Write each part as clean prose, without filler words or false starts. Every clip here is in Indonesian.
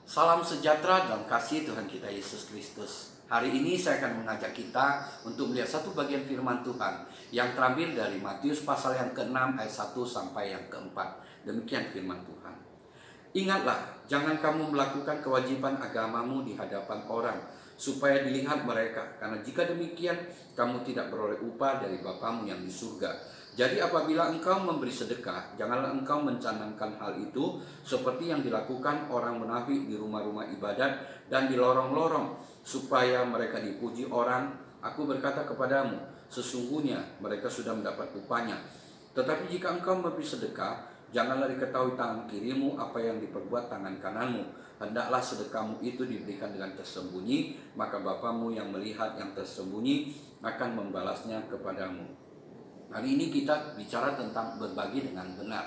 Salam sejahtera dalam kasih Tuhan kita Yesus Kristus. Hari ini saya akan mengajak kita untuk melihat satu bagian firman Tuhan yang terambil dari Matius pasal yang ke-6 ayat 1 sampai yang ke-4. Demikian firman Tuhan. Ingatlah, jangan kamu melakukan kewajiban agamamu di hadapan orang, supaya dilihat mereka. Karena jika demikian, kamu tidak beroleh upah dari Bapamu yang di surga. Jadi apabila engkau memberi sedekah, janganlah engkau mencanangkan hal itu seperti yang dilakukan orang munafik di rumah-rumah ibadat dan di lorong-lorong, supaya mereka dipuji orang. Aku berkata kepadamu, sesungguhnya mereka sudah mendapat upahnya. Tetapi jika engkau memberi sedekah, janganlah diketahui tangan kirimu apa yang diperbuat tangan kananmu. Hendaklah sedekahmu itu diberikan dengan tersembunyi, maka Bapamu yang melihat yang tersembunyi akan membalasnya kepadamu. Hari ini kita bicara tentang berbagi dengan benar,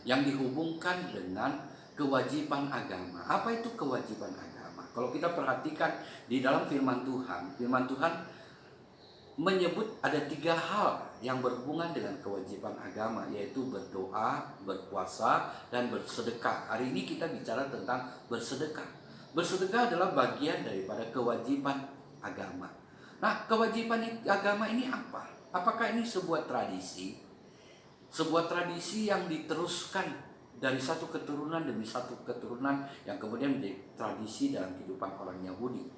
yang dihubungkan dengan kewajiban agama. Apa itu kewajiban agama? Kalau kita perhatikan di dalam firman Tuhan menyebut ada 3 hal yang berhubungan dengan kewajiban agama, yaitu berdoa, berpuasa, dan bersedekah. Hari ini kita bicara tentang bersedekah. Bersedekah adalah bagian daripada kewajiban agama. Nah, kewajiban agama ini apa? Apakah ini sebuah tradisi? Sebuah tradisi yang diteruskan dari satu keturunan demi satu keturunan yang kemudian menjadi tradisi dalam kehidupan orang Yahudi?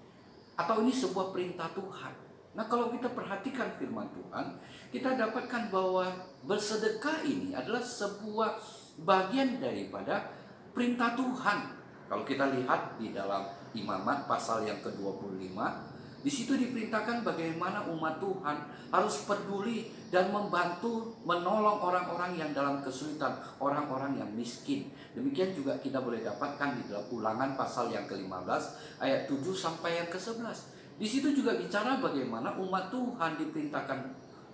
Atau ini sebuah perintah Tuhan? Nah, kalau kita perhatikan firman Tuhan, kita dapatkan bahwa bersedekah ini adalah sebuah bagian daripada perintah Tuhan. Kalau kita lihat di dalam Imamat pasal yang ke-25, di situ diperintahkan bagaimana umat Tuhan harus peduli dan membantu menolong orang-orang yang dalam kesulitan, orang-orang yang miskin. Demikian juga kita boleh dapatkan di dalam Ulangan pasal yang ke-15 ayat 7 sampai yang ke-11. Di situ juga bicara bagaimana umat Tuhan diperintahkan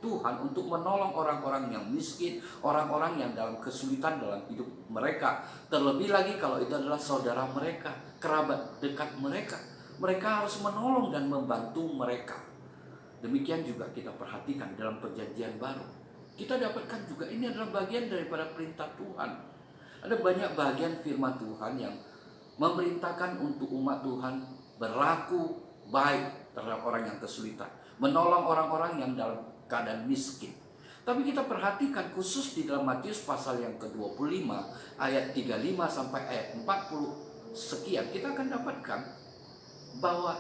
Tuhan untuk menolong orang-orang yang miskin, orang-orang yang dalam kesulitan dalam hidup mereka. Terlebih lagi kalau itu adalah saudara mereka, kerabat dekat mereka. Mereka harus menolong dan membantu mereka. Demikian juga kita perhatikan dalam perjanjian baru. Kita dapatkan juga ini adalah bagian daripada perintah Tuhan. Ada banyak bagian firman Tuhan yang memerintahkan untuk umat Tuhan berlaku baik terhadap orang yang kesulitan, menolong orang-orang yang dalam keadaan miskin. Tapi kita perhatikan khusus di dalam Matius pasal yang ke-25 ayat 35 sampai ayat 40 sekian, kita akan dapatkan bahwa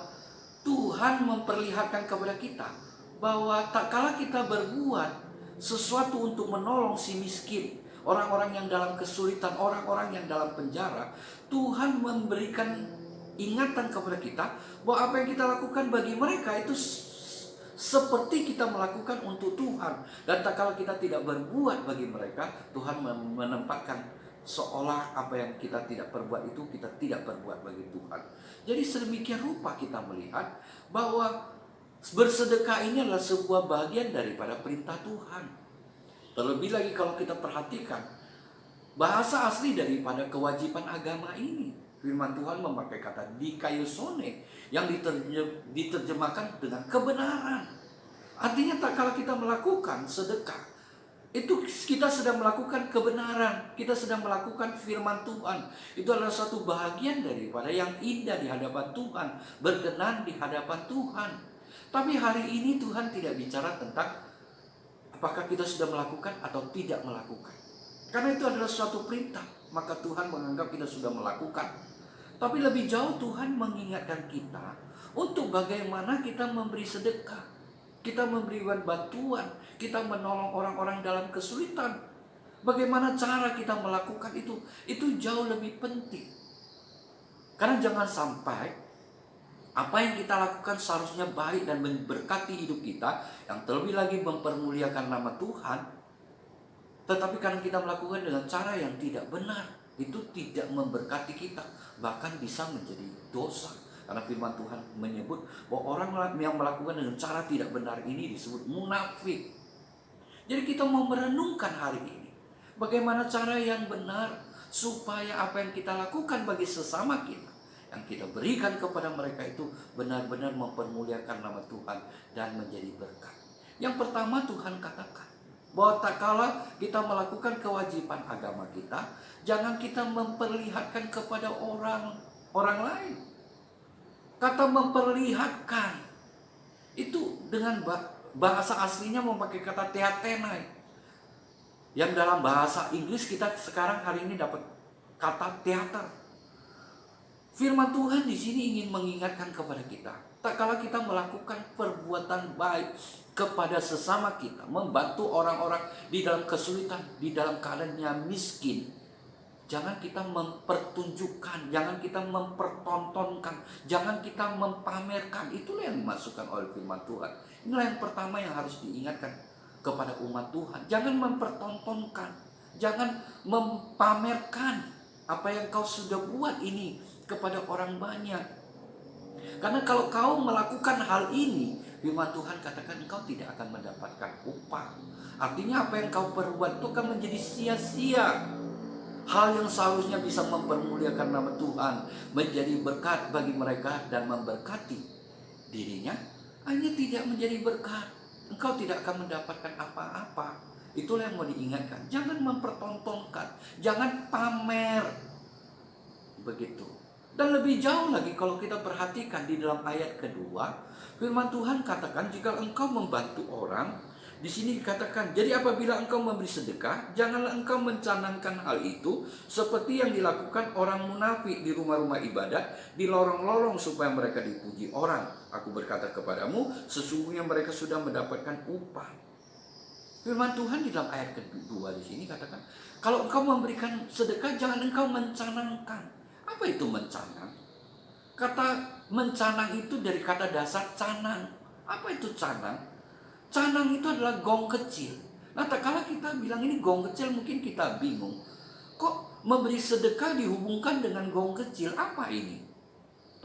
Tuhan memperlihatkan kepada kita bahwa tak kala kita berbuat sesuatu untuk menolong si miskin, orang-orang yang dalam kesulitan, orang-orang yang dalam penjara, Tuhan memberikan ingatan kepada kita bahwa apa yang kita lakukan bagi mereka itu seperti kita melakukan untuk Tuhan. Dan tak kala kita tidak berbuat bagi mereka, Tuhan menempatkan seolah apa yang kita tidak perbuat itu kita tidak perbuat bagi Tuhan. Jadi sedemikian rupa kita melihat bahwa bersedekah ini adalah sebuah bagian daripada perintah Tuhan. Terlebih lagi kalau kita perhatikan bahasa asli daripada kewajiban agama ini, firman Tuhan memakai kata dikaiosune yang diterjemahkan dengan kebenaran. Artinya tak kala kita melakukan sedekah, itu kita sedang melakukan kebenaran, kita sedang melakukan firman Tuhan. Itu adalah satu bahagian daripada yang indah di hadapan Tuhan, berkenan di hadapan Tuhan. Tapi hari ini Tuhan tidak bicara tentang apakah kita sudah melakukan atau tidak melakukan. Karena itu adalah suatu perintah, maka Tuhan menganggap kita sudah melakukan. Tapi lebih jauh Tuhan mengingatkan kita untuk bagaimana kita memberi sedekah, kita memberikan bantuan, kita menolong orang-orang dalam kesulitan. Bagaimana cara kita melakukan itu jauh lebih penting. Karena jangan sampai apa yang kita lakukan seharusnya baik dan memberkati hidup kita, yang terlebih lagi mempermuliakan nama Tuhan, tetapi karena kita melakukan dengan cara yang tidak benar, itu tidak memberkati kita, bahkan bisa menjadi dosa. Karena firman Tuhan menyebut bahwa orang yang melakukan dengan cara tidak benar ini disebut munafik. Jadi kita mau merenungkan hari ini bagaimana cara yang benar supaya apa yang kita lakukan bagi sesama kita, yang kita berikan kepada mereka itu benar-benar mempermuliakan nama Tuhan dan menjadi berkat. Yang pertama Tuhan katakan bahwa tak kala kita melakukan kewajiban agama kita, jangan kita memperlihatkan kepada orang orang lain. Kata memperlihatkan itu dengan bahasa aslinya memakai kata theatenai, yang dalam bahasa Inggris kita sekarang hari ini dapat kata teater. Firman Tuhan di sini ingin mengingatkan kepada kita, tak kala kita melakukan perbuatan baik kepada sesama kita, membantu orang-orang di dalam kesulitan, di dalam keadaannya miskin, jangan kita mempertunjukkan, jangan kita mempertontonkan, jangan kita mempamerkan. Itulah yang dimasukkan oleh firman Tuhan. Inilah yang pertama yang harus diingatkan kepada umat Tuhan. Jangan mempertontonkan, jangan mempamerkan apa yang kau sudah buat ini kepada orang banyak. Karena kalau kau melakukan hal ini, firman Tuhan katakan engkau tidak akan mendapatkan upah. Artinya apa yang kau perbuat itu akan menjadi sia-sia. Hal yang seharusnya bisa mempermuliakan nama Tuhan, menjadi berkat bagi mereka dan memberkati dirinya, hanya tidak menjadi berkat. Engkau tidak akan mendapatkan apa-apa. Itulah yang mau diingatkan. Jangan mempertontonkan, jangan pamer. Begitu. Dan lebih jauh lagi kalau kita perhatikan di dalam ayat kedua, firman Tuhan katakan jika engkau membantu orang, di sini dikatakan, jadi apabila engkau memberi sedekah, janganlah engkau mencanangkan hal itu seperti yang dilakukan orang munafik di rumah-rumah ibadat, di lorong-lorong supaya mereka dipuji orang. Aku berkata kepadamu, sesungguhnya mereka sudah mendapatkan upah. Firman Tuhan di dalam ayat kedua di sini katakan, kalau engkau memberikan sedekah, jangan engkau mencanangkan. Apa itu mencanang? Kata mencanang itu dari kata dasar canang. Apa itu canang? Canang itu adalah gong kecil. Nah, tak kala kita bilang ini gong kecil, mungkin kita bingung. Kok memberi sedekah dihubungkan dengan gong kecil? Apa ini?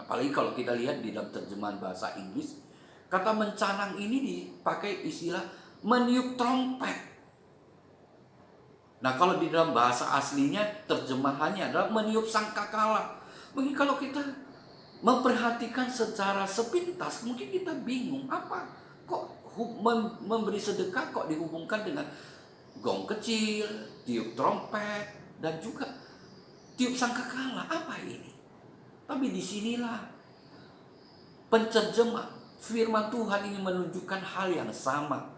Apalagi kalau kita lihat di dalam terjemahan bahasa Inggris, kata mencanang ini dipakai istilah meniup trompet. Nah, kalau di dalam bahasa aslinya terjemahannya adalah meniup sangkakala. Mungkin kalau kita memperhatikan secara sepintas, mungkin kita bingung, apa kok memberi sedekah kok dihubungkan dengan gong kecil, tiup trompet, dan juga tiup sangkakala. Apa ini? Tapi disinilah penterjemah firman Tuhan ini menunjukkan hal yang sama,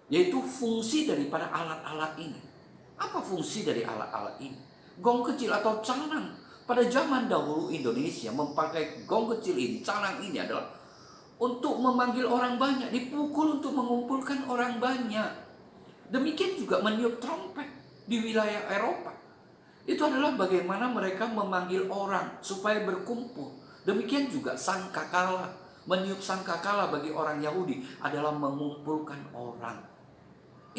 yaitu fungsi daripada alat-alat ini. Apa fungsi dari alat-alat ini? Gong kecil atau canang. Pada zaman dahulu Indonesia memakai gong kecil ini, canang ini adalah untuk memanggil orang banyak, dipukul untuk mengumpulkan orang banyak. Demikian juga meniup trompet di wilayah Eropa. Itu adalah bagaimana mereka memanggil orang supaya berkumpul. Demikian juga sangkakala, meniup sangkakala bagi orang Yahudi adalah mengumpulkan orang.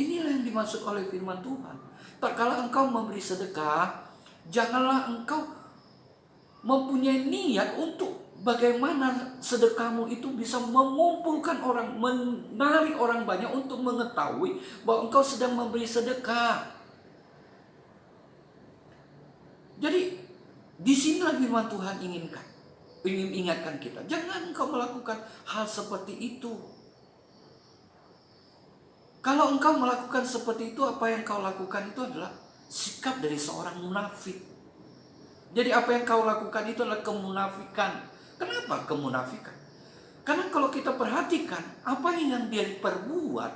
Inilah yang dimaksud oleh firman Tuhan. Tak kala engkau memberi sedekah, janganlah engkau mempunyai niat untuk bagaimana sedekahmu itu bisa mengumpulkan orang, menarik orang banyak untuk mengetahui bahwa engkau sedang memberi sedekah. Jadi disinilah firman Tuhan ingin ingatkan kita, jangan engkau melakukan hal seperti itu. Kalau engkau melakukan seperti itu, apa yang kau lakukan itu adalah sikap dari seorang munafik. Jadi apa yang kau lakukan itu adalah kemunafikan. Kenapa kemunafikan? Karena kalau kita perhatikan apa yang dia perbuat,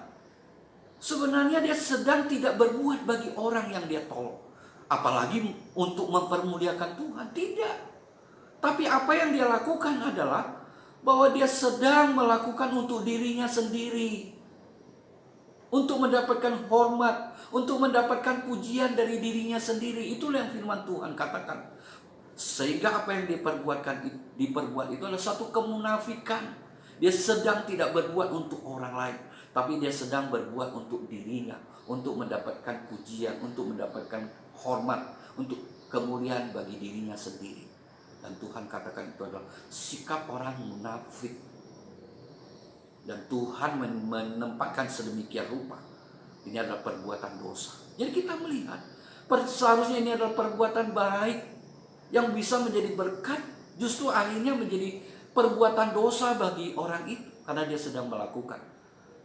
sebenarnya dia sedang tidak berbuat bagi orang yang dia tolong. Apalagi untuk mempermuliakan Tuhan, tidak. Tapi apa yang dia lakukan adalah bahwa dia sedang melakukan untuk dirinya sendiri, untuk mendapatkan hormat, untuk mendapatkan pujian dari dirinya sendiri. Itulah yang firman Tuhan katakan. Sehingga apa yang diperbuat itu adalah satu kemunafikan. Dia sedang tidak berbuat untuk orang lain, tapi dia sedang berbuat untuk dirinya, untuk mendapatkan pujian, untuk mendapatkan hormat, untuk kemuliaan bagi dirinya sendiri. Dan Tuhan katakan itu adalah sikap orang munafik. Dan Tuhan menempatkan sedemikian rupa. Ini adalah perbuatan dosa. Jadi kita melihat seharusnya ini adalah perbuatan baik yang bisa menjadi berkat, justru akhirnya menjadi perbuatan dosa bagi orang itu, karena dia sedang melakukan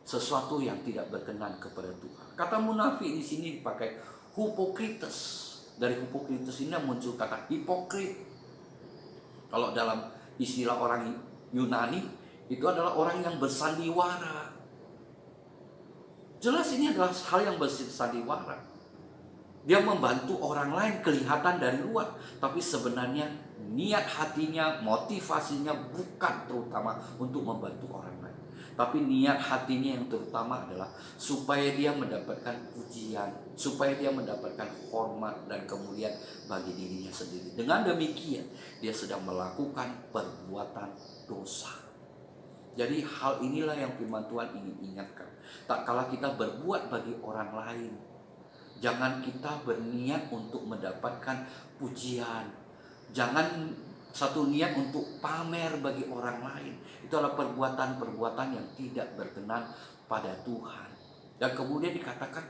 sesuatu yang tidak berkenan kepada Tuhan. Kata munafik di sini dipakai hipokrites. Dari hipokrites ini muncul kata hipokrit. Kalau dalam istilah orang Yunani, itu adalah orang yang bersandiwara. Jelas ini adalah hal yang bersandiwara. Dia membantu orang lain kelihatan dari luar, tapi sebenarnya niat hatinya, motivasinya bukan terutama untuk membantu orang lain. Tapi niat hatinya yang terutama adalah supaya dia mendapatkan pujian, supaya dia mendapatkan hormat dan kemuliaan bagi dirinya sendiri. Dengan demikian, dia sedang melakukan perbuatan dosa. Jadi hal inilah yang firman Tuhan ingin ingatkan. Tak kala kita berbuat bagi orang lain, jangan kita berniat untuk mendapatkan pujian. Jangan satu niat untuk pamer bagi orang lain. Itu adalah perbuatan-perbuatan yang tidak berkenan pada Tuhan. Dan kemudian dikatakan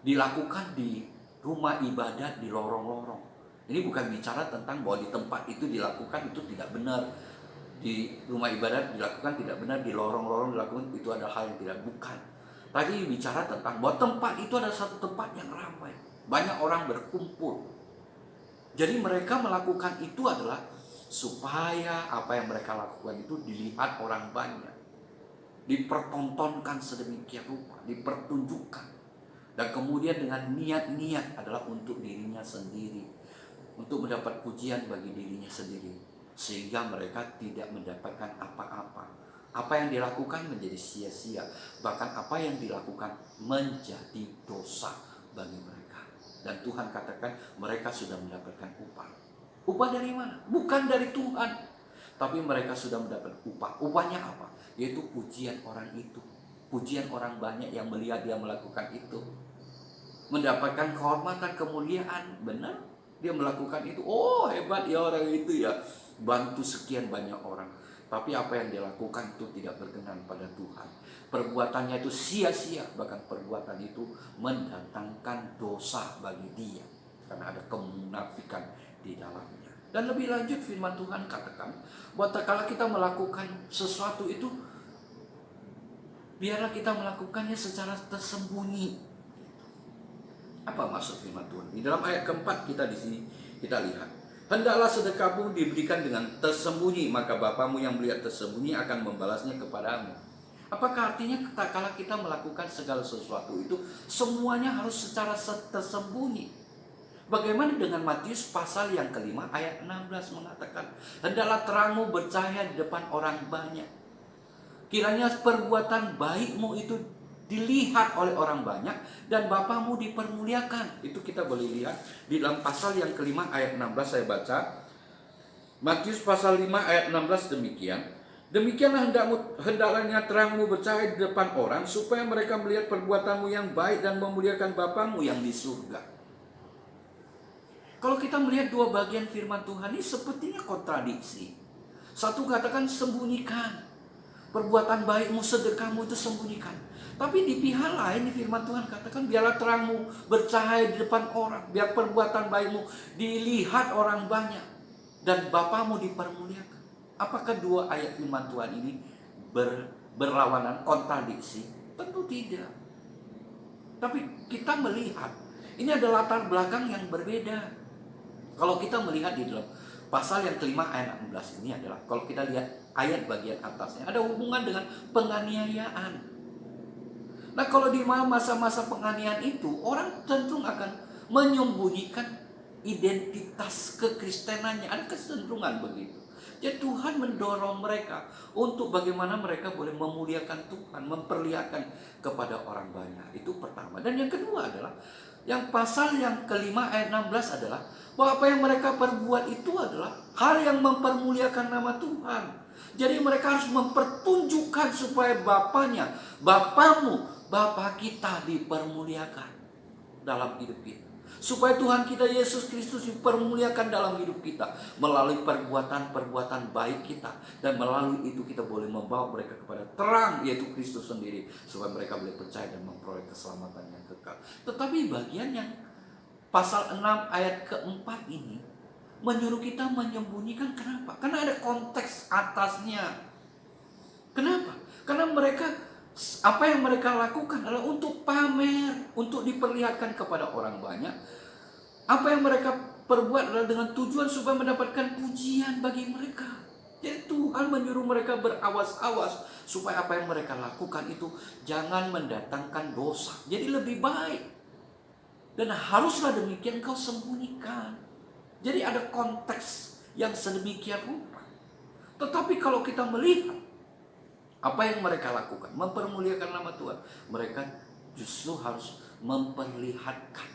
dilakukan di rumah ibadat, di lorong-lorong. Ini bukan bicara tentang bahwa di tempat itu dilakukan itu tidak benar. Di rumah ibadat dilakukan tidak benar, di lorong-lorong dilakukan itu adalah hal yang tidak, bukan. Tadi bicara tentang bahwa tempat itu adalah satu tempat yang ramai, banyak orang berkumpul. Jadi mereka melakukan itu adalah supaya apa yang mereka lakukan itu dilihat orang banyak, dipertontonkan sedemikian rupa, dipertunjukkan. Dan kemudian dengan niat-niat adalah untuk dirinya sendiri, untuk mendapat pujian bagi dirinya sendiri, sehingga mereka tidak mendapatkan apa-apa. Apa yang dilakukan menjadi sia-sia, bahkan apa yang dilakukan menjadi dosa bagi mereka. Dan Tuhan katakan mereka sudah mendapatkan upah. Upah dari mana? Bukan dari Tuhan, tapi mereka sudah mendapat upah. Upahnya apa? Yaitu pujian orang itu, pujian orang banyak yang melihat dia melakukan itu, mendapatkan kehormatan, kemuliaan. Benar, dia melakukan itu. Oh, hebat ya orang itu ya, bantu sekian banyak orang. Tapi apa yang dia lakukan itu tidak berkenan pada Tuhan. Perbuatannya itu sia-sia, bahkan perbuatan itu mendatangkan dosa bagi dia, karena ada kemunafikan di dalamnya. Dan lebih lanjut firman Tuhan katakan bahwa kalau kita melakukan sesuatu itu, biarlah kita melakukannya secara tersembunyi. Apa maksud firman Tuhan? Di dalam ayat keempat kita di sini kita lihat, hendaklah sedekahmu diberikan dengan tersembunyi, maka Bapamu yang melihat tersembunyi akan membalasnya kepadamu. Apakah artinya kala kita melakukan segala sesuatu itu semuanya harus secara tersembunyi? Bagaimana dengan Matius pasal yang kelima ayat 16 mengatakan, hendaklah terangmu bercahaya di depan orang banyak. Kiranya perbuatan baikmu itu dilihat oleh orang banyak dan Bapamu dipermuliakan. Itu kita boleh lihat di dalam pasal yang kelima ayat 16. Saya baca Matius pasal 5 ayat 16 demikian. Demikianlah hendaklah terangmu bercahaya di depan orang, supaya mereka melihat perbuatanmu yang baik dan memuliakan Bapamu yang di surga. Kalau kita melihat dua bagian firman Tuhan ini sepertinya kontradiksi. Satu katakan sembunyikan perbuatan baikmu, sedekahmu itu sembunyikan. Tapi di pihak lain di firman Tuhan katakan biarlah terangmu bercahaya di depan orang, biar perbuatan baikmu dilihat orang banyak dan Bapamu dipermuliakan. Apakah dua ayat firman Tuhan ini berlawanan, kontradiksi? Tentu tidak. Tapi kita melihat ini ada latar belakang yang berbeda. Kalau kita melihat di dalam pasal yang kelima ayat 16 ini adalah, kalau kita lihat ayat bagian atasnya, ada hubungan dengan penganiayaan. Nah, kalau di masa-masa penganiayaan itu, orang cenderung akan menyembunyikan identitas kekristenannya. Ada kecenderungan begitu. Jadi Tuhan mendorong mereka untuk bagaimana mereka boleh memuliakan Tuhan, memperlihatkan kepada orang banyak. Itu pertama. Dan yang kedua adalah, yang pasal yang kelima ayat 16 adalah bahwa apa yang mereka perbuat itu adalah hal yang mempermuliakan nama Tuhan. Jadi mereka harus mempertunjukkan supaya Bapaknya, Bapamu, Bapa kita dipermuliakan dalam hidup kita. Supaya Tuhan kita Yesus Kristus dipermuliakan dalam hidup kita melalui perbuatan-perbuatan baik kita, dan melalui itu kita boleh membawa mereka kepada terang, yaitu Kristus sendiri, supaya mereka boleh percaya dan memperoleh keselamatan yang kekal. Tetapi bagian yang pasal 6 ayat keempat ini menyuruh kita menyembunyikan. Kenapa? Karena ada konteks atasnya. Kenapa? Karena mereka, apa yang mereka lakukan adalah untuk pamer, untuk diperlihatkan kepada orang banyak. Apa yang mereka perbuat adalah dengan tujuan supaya mendapatkan pujian bagi mereka. Jadi Tuhan menyuruh mereka berawas-awas supaya apa yang mereka lakukan itu jangan mendatangkan dosa. Jadi lebih baik. Dan haruslah demikian kau sembunyikan. Jadi ada konteks yang sedemikian rupa. Tetapi kalau kita melihat apa yang mereka lakukan, mempermuliakan nama Tuhan, mereka justru harus memperlihatkan,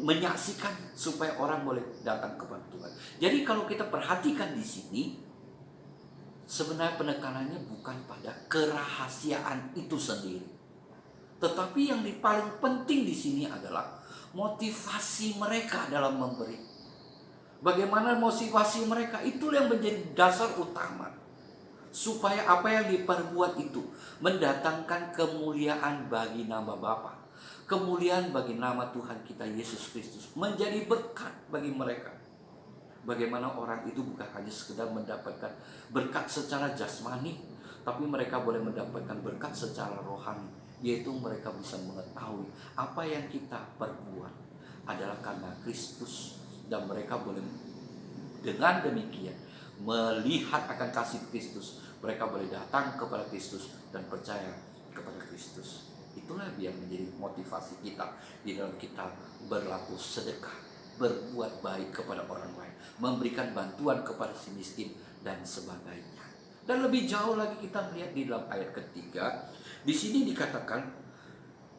menyaksikan supaya orang boleh datang kepada Tuhan. Jadi kalau kita perhatikan di sini, sebenarnya penekanannya bukan pada kerahasiaan itu sendiri, tetapi yang paling penting di sini adalah motivasi mereka dalam memberi. Bagaimana motivasi mereka, itulah yang menjadi dasar utama supaya apa yang diperbuat itu mendatangkan kemuliaan bagi nama Bapa, kemuliaan bagi nama Tuhan kita Yesus Kristus, menjadi berkat bagi mereka. Bagaimana orang itu bukan hanya sekedar mendapatkan berkat secara jasmani, tapi mereka boleh mendapatkan berkat secara rohani, yaitu mereka bisa mengetahui apa yang kita perbuat adalah karena Kristus, dan mereka boleh dengan demikian melihat akan kasih Kristus. Mereka boleh datang kepada Kristus dan percaya kepada Kristus. Itulah yang menjadi motivasi kita di dalam kita berlaku sedekah, berbuat baik kepada orang lain, memberikan bantuan kepada si miskin dan sebagainya. Dan lebih jauh lagi kita melihat di dalam ayat ketiga, di sini dikatakan,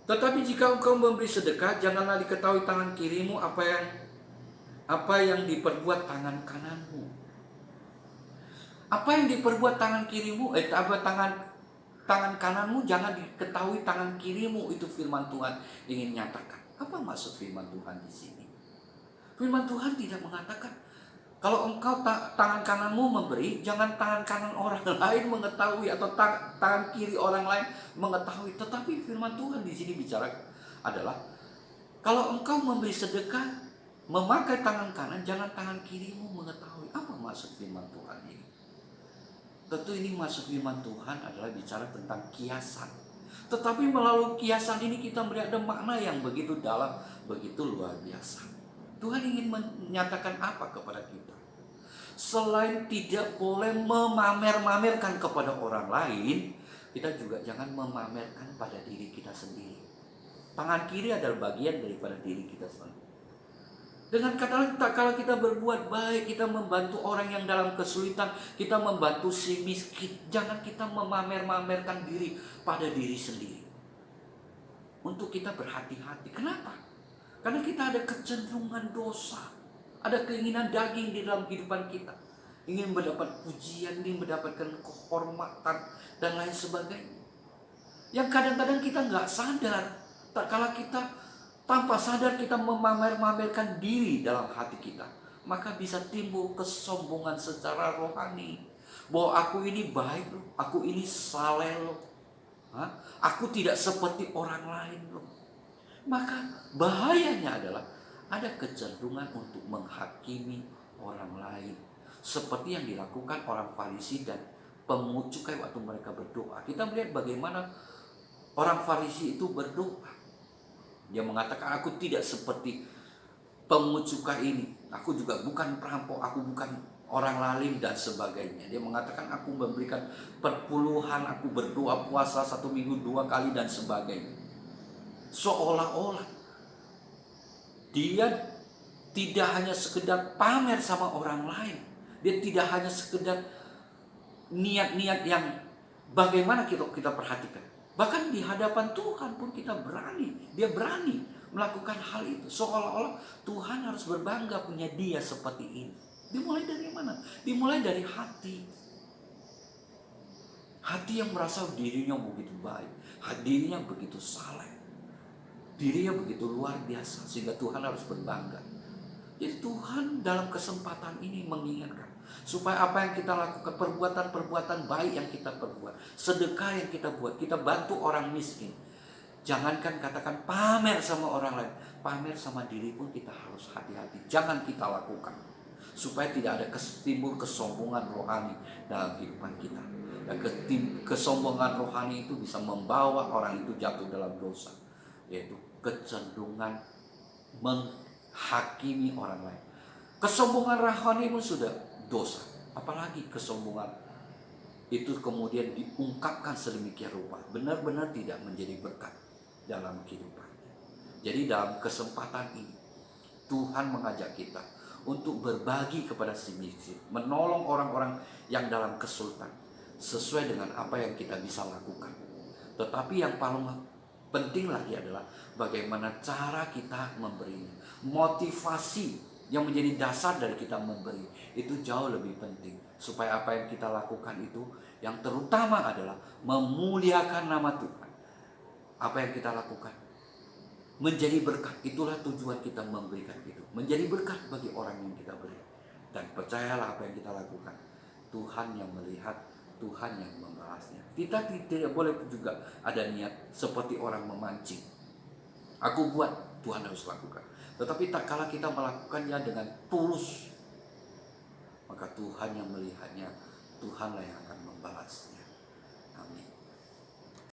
tetapi jika engkau memberi sedekah, janganlah diketahui tangan kirimu apa yang diperbuat tangan kananmu. Apa yang diperbuat tangan kirimu, tangan kananmu, jangan diketahui tangan kirimu. Itu firman Tuhan ingin nyatakan. Apa maksud firman Tuhan di sini? Firman Tuhan tidak mengatakan kalau engkau tangan kananmu memberi, jangan tangan kanan orang lain mengetahui atau tangan kiri orang lain mengetahui. Tetapi firman Tuhan di sini bicara adalah kalau engkau memberi sedekah, memakai tangan kanan, jangan tangan kirimu mengetahui. Apa maksud firman Tuhan ini? Tentu ini maksud firman Tuhan adalah bicara tentang kiasan. Tetapi melalui kiasan ini kita melihat ada makna yang begitu dalam, begitu luar biasa. Tuhan ingin menyatakan apa kepada kita? Selain tidak boleh memamer-mamerkan kepada orang lain, kita juga jangan memamerkan pada diri kita sendiri. Tangan kiri adalah bagian daripada diri kita sendiri. Dengan kata lain, kalau kita berbuat baik, kita membantu orang yang dalam kesulitan, kita membantu si miskin, jangan kita memamer-mamerkan diri pada diri sendiri. Untuk kita berhati-hati. Kenapa? Karena kita ada kecenderungan dosa, ada keinginan daging di dalam kehidupan kita, ingin mendapat pujian, ingin mendapatkan kehormatan dan lain sebagainya, yang kadang-kadang kita nggak sadar. Tak kala kita tanpa sadar kita memamer-mamerkan diri dalam hati kita, maka bisa timbul kesombongan secara rohani. Bahwa aku ini baik loh, aku ini saleh loh, aku tidak seperti orang lain loh. Maka bahayanya adalah ada kecenderungan untuk menghakimi orang lain, seperti yang dilakukan orang Farisi dan pemungut cukai waktu mereka berdoa. Kita melihat bagaimana orang Farisi itu berdoa. Dia mengatakan, aku tidak seperti pemungut cukai ini, aku juga bukan perampok, aku bukan orang lalim dan sebagainya. Dia mengatakan aku memberikan perpuluhan, aku berdoa puasa 1 minggu 2 kali dan sebagainya. Seolah-olah dia tidak hanya sekedar pamer sama orang lain, dia tidak hanya sekedar niat-niat yang bagaimana kita perhatikan. Bahkan di hadapan Tuhan pun kita dia berani melakukan hal itu. Seolah-olah Tuhan harus berbangga punya dia seperti ini. Dimulai dari mana? Dimulai dari hati. Hati yang merasa dirinya begitu baik, dirinya begitu saleh, dirinya begitu luar biasa, sehingga Tuhan harus berbangga. Jadi Tuhan dalam kesempatan ini mengingatkan supaya apa yang kita lakukan, perbuatan-perbuatan baik yang kita perbuat, sedekah yang kita buat, kita bantu orang miskin. Jangankan katakan pamer sama orang lain, pamer sama diri pun kita harus hati-hati. Jangan kita lakukan, supaya tidak ada timbul kesombongan rohani dalam kehidupan kita. Dan kesombongan rohani itu bisa membawa orang itu jatuh dalam dosa, yaitu kecenderungan hakimi orang lain. Kesombongan rohani pun sudah dosa, apalagi kesombongan itu kemudian diungkapkan sedemikian rupa, benar-benar tidak menjadi berkat dalam kehidupan. Jadi dalam kesempatan ini Tuhan mengajak kita untuk berbagi kepada si miskin, menolong orang-orang yang dalam kesulitan sesuai dengan apa yang kita bisa lakukan. Tetapi yang paling penting lagi adalah bagaimana cara kita memberinya. Motivasi yang menjadi dasar dari kita memberi itu jauh lebih penting, supaya apa yang kita lakukan itu yang terutama adalah memuliakan nama Tuhan. Apa yang kita lakukan menjadi berkat, itulah tujuan kita memberikan itu, menjadi berkat bagi orang yang kita beri. Dan percayalah apa yang kita lakukan, Tuhan yang melihat, Tuhan yang membalasnya. Kita tidak boleh juga ada niat seperti orang memancing, aku buat, Tuhan harus lakukan. Tetapi tak kala kita melakukannya dengan tulus, maka Tuhan yang melihatnya, Tuhanlah yang akan membalasnya.